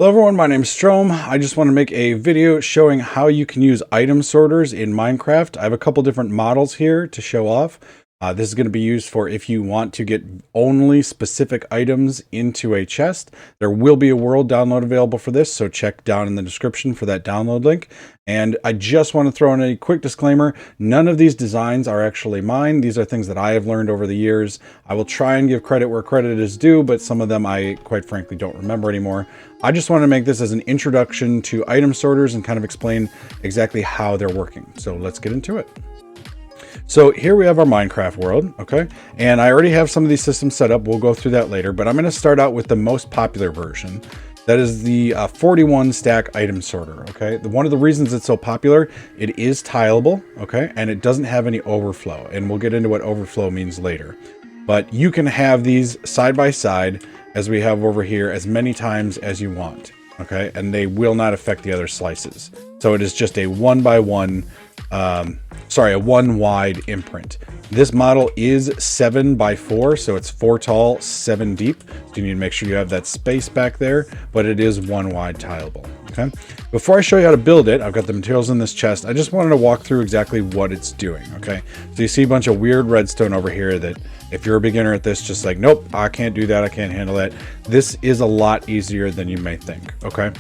Hello everyone, my name is Strom. I just want to make a video showing how you can use item sorters in Minecraft. I have a couple different models here to show off. This is going to be used for if you want to get only specific items into a chest. There will be a world download available for this, so check down in the description for that download link. And I just want to throw in a quick disclaimer. None of these designs are actually mine. These are things that I have learned over the years. I will try and give credit where credit is due, but some of them I quite frankly don't remember anymore. I just want to make this as an introduction to item sorters and kind of explain exactly how they're working. So let's get into it. So here we have our Minecraft world, okay? And I already have some of these systems set up. We'll go through that later, but I'm going to start out with the most popular version. That is the 41 stack item sorter, okay? One of the reasons it's so popular, it is tileable, okay? And it doesn't have any overflow, and we'll get into what overflow means later. But you can have these side by side, as we have over here, as many times as you want, okay? And they will not affect the other slices. So it is just a a one wide imprint. This model is 7 by 4, so it's 4 tall, 7 deep. So you need to make sure you have that space back there, but it is 1 wide tileable. Okay. Before I show you how to build it, I've got the materials in this chest. I just wanted to walk through exactly what it's doing. Okay. So you see a bunch of weird redstone over here that if you're a beginner at this, just like, nope, I can't do that. I can't handle that. This is a lot easier than you may think. Okay.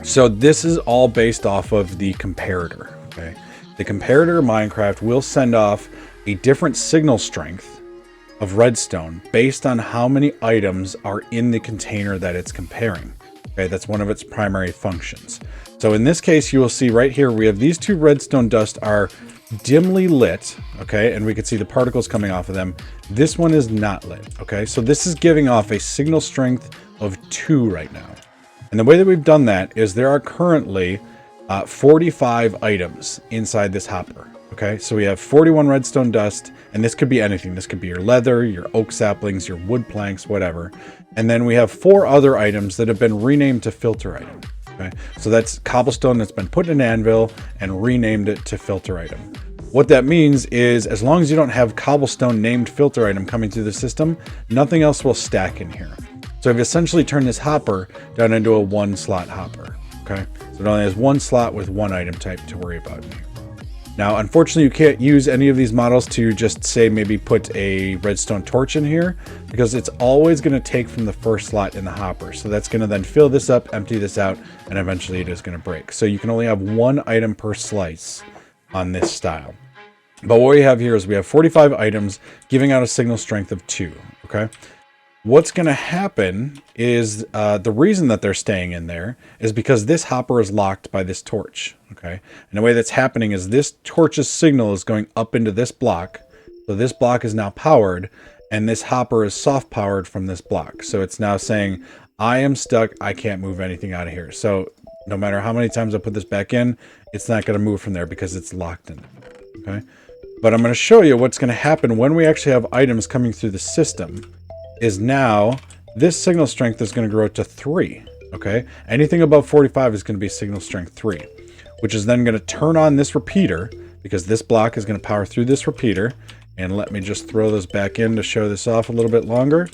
So this is all based off of the comparator. Okay. The comparator of Minecraft will send off a different signal strength of redstone based on how many items are in the container that it's comparing. Okay, that's one of its primary functions. So in this case, you will see right here, we have these two redstone dust are dimly lit, okay, and we can see the particles coming off of them. This one is not lit, okay? So this is giving off a signal strength of 2 right now. And the way that we've done that is there are currently 45 items inside this hopper. Okay, so we have 41 redstone dust, and this could be anything. This could be your leather, your oak saplings, your wood planks, whatever. And then we have 4 other items that have been renamed to filter item. Okay, so that's cobblestone that's been put in an anvil and renamed it to filter item. What that means is as long as you don't have cobblestone named filter item coming through the system, nothing else will stack in here. So I've essentially turned this hopper down into a 1-slot hopper. Okay, so it only has 1 slot with 1 item type to worry about in here. Now, unfortunately, you can't use any of these models to just say maybe put a redstone torch in here because it's always going to take from the first slot in the hopper. So that's going to then fill this up, empty this out, and eventually it is going to break. So you can only have 1 item per slice on this style. But what we have here is we have 45 items giving out a signal strength of 2. Okay. What's going to happen is the reason that they're staying in there is because this hopper is locked by this torch. Okay. And the way that's happening is this torch's signal is going up into this block. So this block is now powered and this hopper is soft powered from this block. So it's now saying, I am stuck. I can't move anything out of here. So no matter how many times I put this back in, it's not going to move from there because it's locked in. Okay. But I'm going to show you what's going to happen when we actually have items coming through the system. Is now this signal strength is going to grow to 3. Okay, anything above 45 is going to be signal strength 3, which is then going to turn on this repeater because this block is going to power through this repeater. And let me just throw those back in to show this off a little bit longer,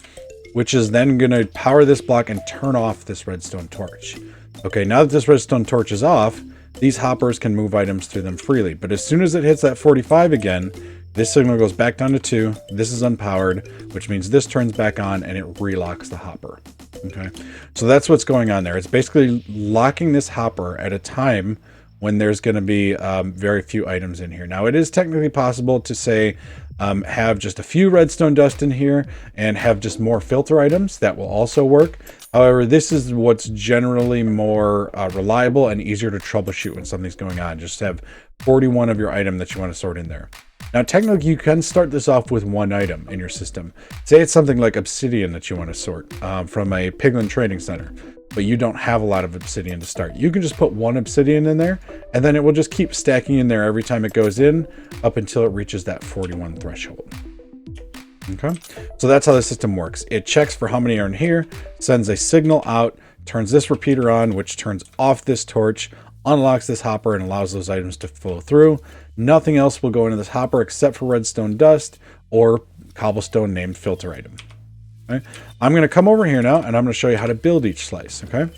which is then going to power this block and turn off this redstone torch. Okay, now that this redstone torch is off, these hoppers can move items through them freely. But as soon as it hits that 45 again, this signal goes back down to 2. This is unpowered, which means this turns back on and it relocks the hopper. Okay, so that's what's going on there. It's basically locking this hopper at a time when there's going to be very few items in here. Now, it is technically possible to say have just a few redstone dust in here and have just more filter items. That will also work. However, this is what's generally more reliable and easier to troubleshoot when something's going on. Just have 41 of your item that you want to sort in there. Now, technically, you can start this off with 1 item in your system. Say it's something like obsidian that you want to sort from a piglin trading center, but you don't have a lot of obsidian to start. You can just put 1 obsidian in there, and then it will just keep stacking in there every time it goes in up until it reaches that 41 threshold. Okay, so that's how the system works. It checks for how many are in here, sends a signal out, turns this repeater on, which turns off this torch, unlocks this hopper, and allows those items to flow through. Nothing else will go into this hopper except for redstone dust or cobblestone named filter item. Okay? I'm going to come over here now and I'm going to show you how to build each slice. Okay,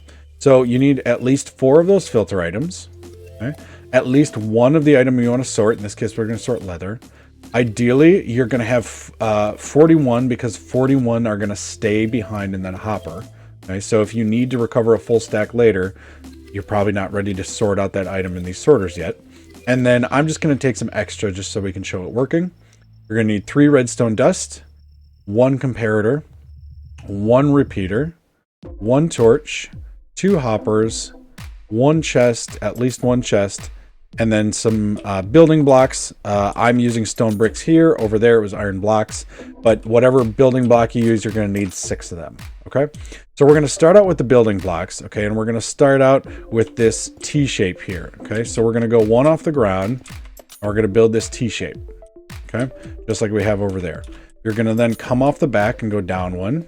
So you need at least 4 of those filter items. Okay? At least one of the item you want to sort. In this case, we're going to sort leather. Ideally, you're going to have 41 because 41 are going to stay behind in that hopper. Okay? So if you need to recover a full stack later, you're probably not ready to sort out that item in these sorters yet. And then I'm just going to take some extra just so we can show it working. You're going to need 3 redstone dust, 1 comparator, 1 repeater, 1 torch, 2 hoppers, 1 chest, at least 1 chest, and then some building blocks. I'm using stone bricks here. Over there it was iron blocks, but whatever building block you use, you're going to need 6 of them. Okay, so we're going to start out with the building blocks. Okay, and we're going to start out with this T shape here. Okay, so we're going to go 1 off the ground, and we're going to build this T shape. Okay, just like we have over there. You're going to then come off the back and go down 1.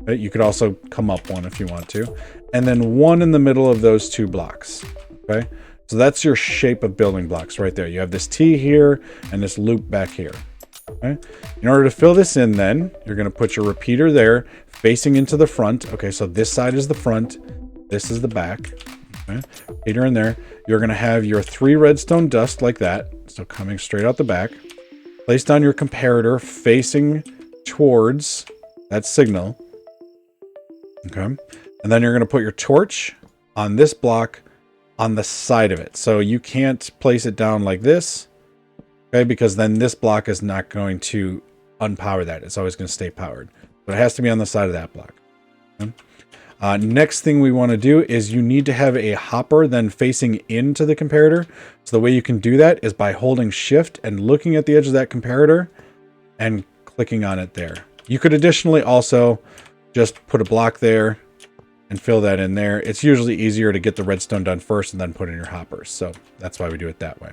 Okay? You could also come up 1 if you want to, and then 1 in the middle of those 2 blocks. Okay, so that's your shape of building blocks right there. You have this T here and this loop back here. Okay, in order to fill this in, then you're going to put your repeater there facing into the front. Okay, so this side is the front, this is the back. Okay, repeater in there. You're going to have your 3 redstone dust like that, so coming straight out the back. Placed on your comparator facing towards that signal. Okay. And then you're going to put your torch on this block on the side of it. So you can't place it down like this. Okay. Because then this block is not going to unpower that. It's always going to stay powered. But it has to be on the side of that block. Okay. Next thing we want to do is you need to have a hopper then facing into the comparator. So the way you can do that is by holding shift and looking at the edge of that comparator and clicking on it there. You could additionally also just put a block there and fill that in there. It's usually easier to get the redstone done first and then put in your hoppers. So that's why we do it that way.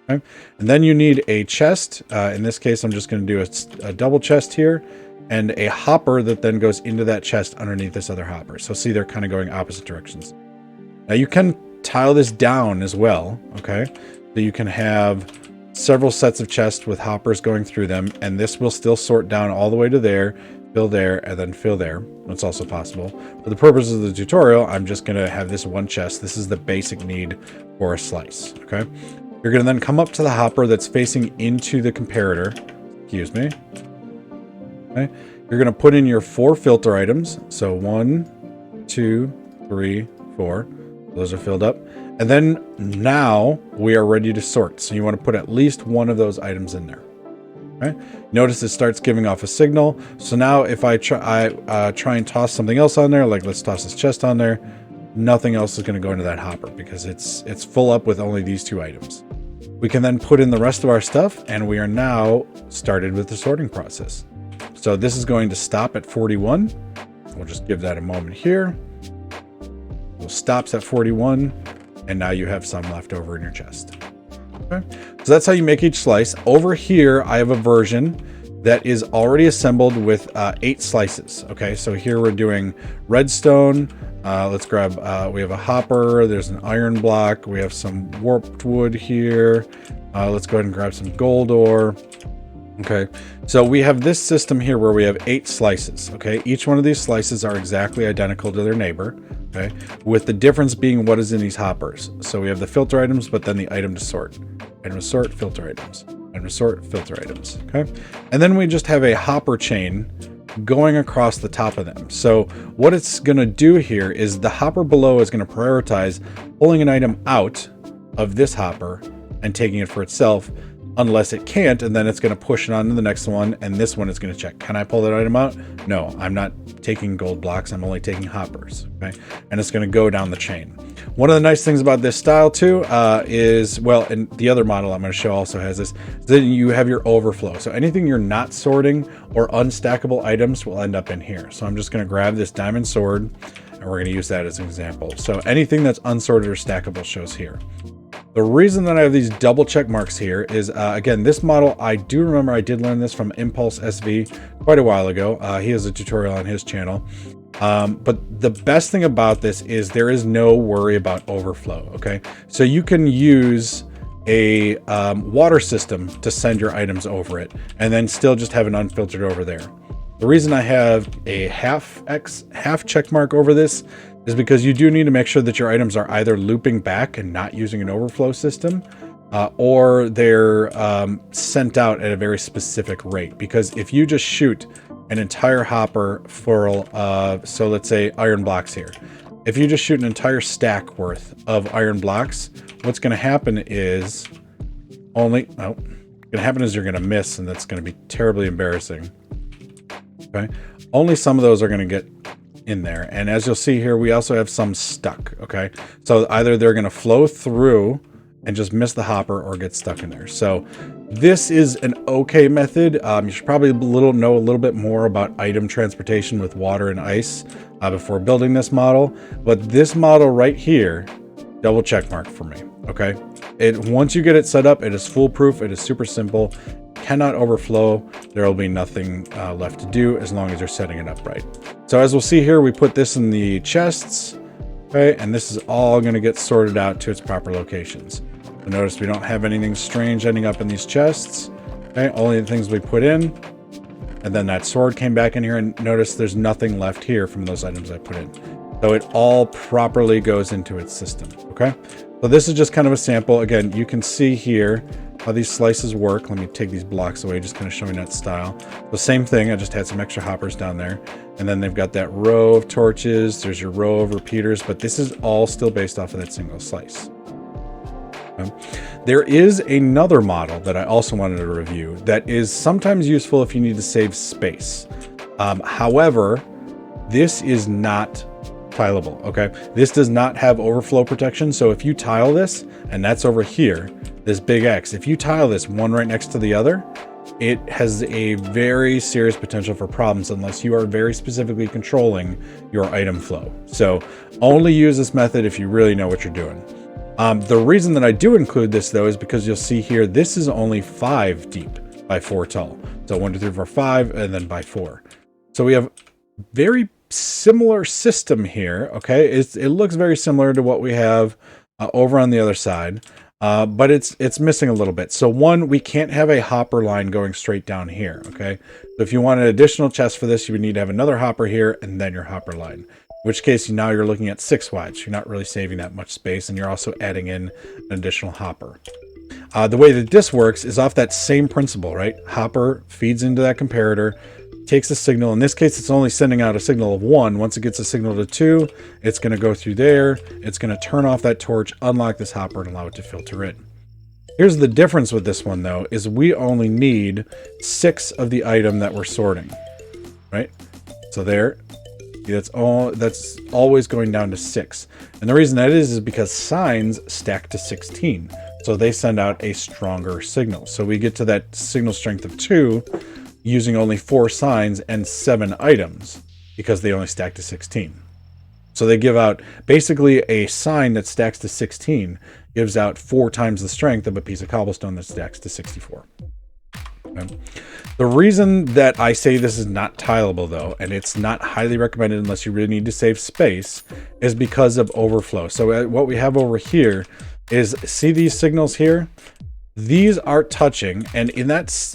Okay. And then you need a chest. In this case, I'm just going to do a double chest here. And a hopper that then goes into that chest underneath this other hopper. So see, they're kind of going opposite directions. Now you can tile this down as well, okay? So you can have several sets of chests with hoppers going through them, and this will still sort down all the way to there, fill there, and then fill there. That's also possible. For the purposes of the tutorial, I'm just going to have this 1 chest. This is the basic need for a slice, okay? You're going to then come up to the hopper that's facing into the comparator. Excuse me. Okay. You're going to put in your 4 filter items. So 1, 2, 3, 4. Those are filled up. And then now we are ready to sort. So you want to put at least 1 of those items in there. Okay. Notice it starts giving off a signal. So now if I try and toss something else on there, like let's toss this chest on there, nothing else is going to go into that hopper because it's full up with only these 2 items. We can then put in the rest of our stuff, and we are now started with the sorting process. So this is going to stop at 41. We'll just give that a moment here. It stops at 41, and now you have some left over in your chest. Okay, so that's how you make each slice. Over here, I have a version that is already assembled with 8 slices. Okay, so here we're doing redstone. Let's grab, we have a hopper. There's an iron block. We have some warped wood here. Let's go ahead and grab some gold ore. Okay, so we have this system here where we have 8 slices. Okay, each one of these slices are exactly identical to their neighbor. Okay, with the difference being what is in these hoppers. So we have the filter items, but then the item to sort. Item to sort, filter items. Item to sort, filter items. Okay, and then we just have a hopper chain going across the top of them. So what it's going to do here is the hopper below is going to prioritize pulling an item out of this hopper and taking it for itself, unless it can't, and then it's going to push it on to the next one, and this one is going to check, can I pull that item out? No, I'm not taking gold blocks, I'm only taking hoppers. Okay, and it's going to go down the chain. One of the nice things about this style too is, well, and the other model I'm going to show also has this, is that you have your overflow. So anything you're not sorting or unstackable items will end up in here. So I'm just going to grab this diamond sword, and we're going to use that as an example. So anything that's unsorted or stackable shows here. The reason that I have these double check marks here is, again, this model, I do remember I did learn this from Impulse SV quite a while ago. He has a tutorial on his channel. But the best thing about this is there is no worry about overflow, okay? So you can use a water system to send your items over it and then still just have it unfiltered over there. The reason I have a half check mark over this is because you do need to make sure that your items are either looping back and not using an overflow system, or they're sent out at a very specific rate. Because if you just shoot an entire hopper full of, so let's say iron blocks here. If you just shoot an entire stack worth of iron blocks, what's going to happen is you're going to miss, and that's going to be terribly embarrassing. Okay. Only some of those are going to get in there. And as you'll see here, we also have some stuck. Okay. So either they're going to flow through and just miss the hopper or get stuck in there. So this is an okay method. You should probably know a little bit more about item transportation with water and ice before building this model. But this model right here, double check mark for me. Okay. Once you get it set up, it is foolproof. It is super simple. Cannot overflow. There will be nothing left to do as long as you're setting it up right. So as we'll see here, we put this in the chests. Okay. And this is all going to get sorted out to its proper locations. So notice we don't have anything strange ending up in these chests. Okay, only the things we put in. And then that sword came back in here, and notice there's nothing left here from those items I put in. So it all properly goes into its system. Okay, so this is just kind of a sample. Again, you can see here how these slices work. Let me take these blocks away, just kind of showing that style. The same thing, I just had some extra hoppers down there. And then they've got that row of torches. There's your row of repeaters, but this is all still based off of that single slice. There is another model that I also wanted to review that is sometimes useful if you need to save space. However, this is not tileable. Okay, this does not have overflow protection. So if you tile this, and that's over here, this big X, if you tile this one right next to the other, it has a very serious potential for problems unless you are very specifically controlling your item flow. So only use this method if you really know what you're doing. The reason that I do include this, though, is because you'll see here, this is only 5 deep by 4 tall. So 1, 2, 3, 4, 5, and then by 4. So we have very similar system here. Okay, it looks very similar to what we have over on the other side, but it's missing a little bit. So one, we can't have a hopper line going straight down here. Okay, so if you want an additional chest for this, you would need to have another hopper here and then your hopper line. In which case, now you're looking at 6 wide. So you're not really saving that much space, and you're also adding in an additional hopper. The way that this works is off that same principle, right? Hopper feeds into that comparator, takes a signal. In this case, it's only sending out a signal of 1. Once it gets a signal to 2, it's going to go through there. It's going to turn off that torch, unlock this hopper, and allow it to filter in. Here's the difference with this one, though, is we only need 6 of the item that we're sorting, right? So there. That's always going down to 6. And the reason that is because signs stack to 16. So they send out a stronger signal. So we get to that signal strength of 2 using only 4 signs and 7 items because they only stack to 16. So they give out basically a sign that stacks to 16 gives out 4 times the strength of a piece of cobblestone that stacks to 64. Okay. The reason that I say this is not tileable, though, and it's not highly recommended unless you really need to save space, is because of overflow. So what we have over here is, see these signals here? These are touching, and in that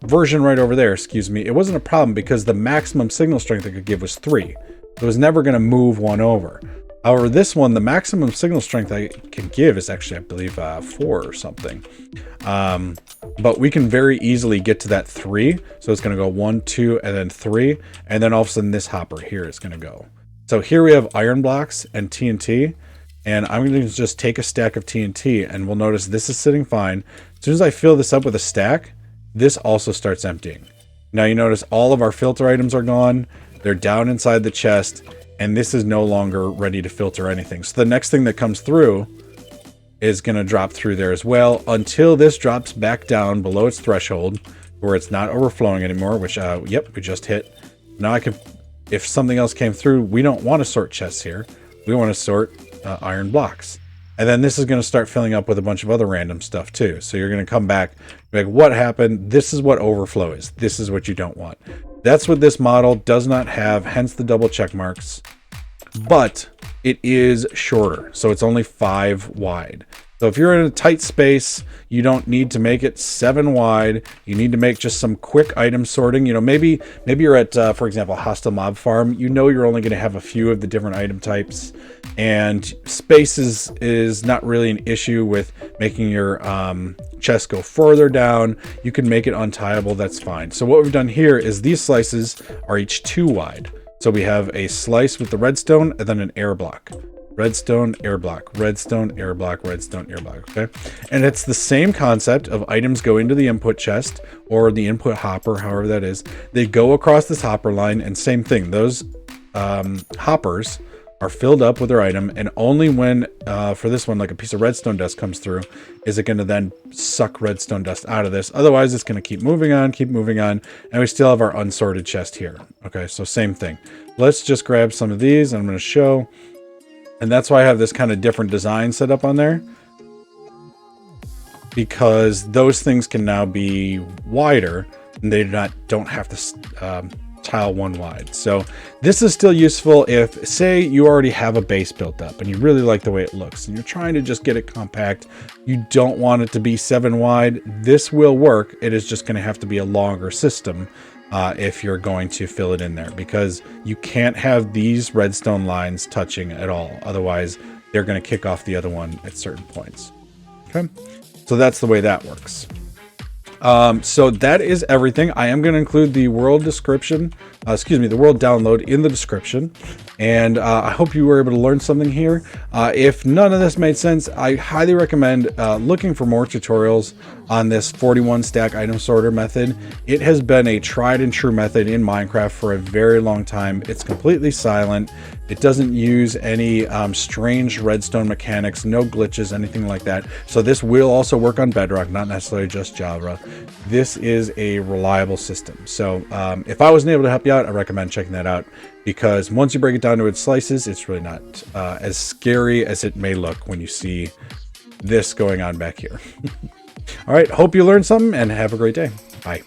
version right over there, excuse me, it wasn't a problem because the maximum signal strength it could give was 3. It was never going to move one over. However, this one, the maximum signal strength I can give is actually, I believe, 4 or something. But we can very easily get to that 3. So it's going to go 1, 2, and then 3. And then all of a sudden this hopper here is going to go. So here we have iron blocks and TNT. And I'm going to just take a stack of TNT, and we'll notice this is sitting fine. As soon as I fill this up with a stack, this also starts emptying. Now you notice all of our filter items are gone. They're down inside the chest. And this is no longer ready to filter anything. So the next thing that comes through is going to drop through there as well until this drops back down below its threshold where it's not overflowing anymore, which, yep, we just hit. Now I can, if something else came through, we don't want to sort chests here. We want to sort iron blocks. And then this is going to start filling up with a bunch of other random stuff too. So you're going to come back, like, what happened? This is what overflow is. This is what you don't want. That's what this model does not have, hence the double check marks. But it is shorter, so it's only 5 wide. So if you're in a tight space, you don't need to make it 7 wide. You need to make just some quick item sorting. You know, maybe you're at, for example, a hostile mob farm. You know you're only going to have a few of the different item types, and space is not really an issue with making your chest go further down. You can make it untieable. That's fine. So what we've done here is these slices are each 2 wide. So we have a slice with the redstone and then an air block. Redstone, air block, redstone, air block, redstone, air block, okay? And it's the same concept of items go into the input chest or the input hopper, however that is. They go across this hopper line, and same thing. Those hoppers are filled up with their item, and only when, for this one, like a piece of redstone dust comes through, is it going to then suck redstone dust out of this. Otherwise, it's going to keep moving on, and we still have our unsorted chest here. Okay, so same thing. Let's just grab some of these, and I'm going to show. And that's why I have this kind of different design set up on there, because those things can now be wider and they don't have to tile 1 wide. So this is still useful if, say, you already have a base built up and you really like the way it looks and you're trying to just get it compact. You don't want it to be 7 wide. This will work. It is just going to have to be a longer system if you're going to fill it in there, because you can't have these redstone lines touching at all. Otherwise, they're going to kick off the other one at certain points. Okay, so that's the way that works. So that is everything. I am going to include the world description, the world download in the description. And I hope you were able to learn something here. If none of this made sense, I highly recommend looking for more tutorials on this 41 stack item sorter method. It has been a tried and true method in Minecraft for a very long time. It's completely silent. It doesn't use any strange redstone mechanics, no glitches, anything like that. So this will also work on Bedrock, not necessarily just Java. This is a reliable system. So if I wasn't able to help you out, I recommend checking that out, because once you break it down to its slices, it's really not as scary as it may look when you see this going on back here. All right, hope you learned something and have a great day. Bye.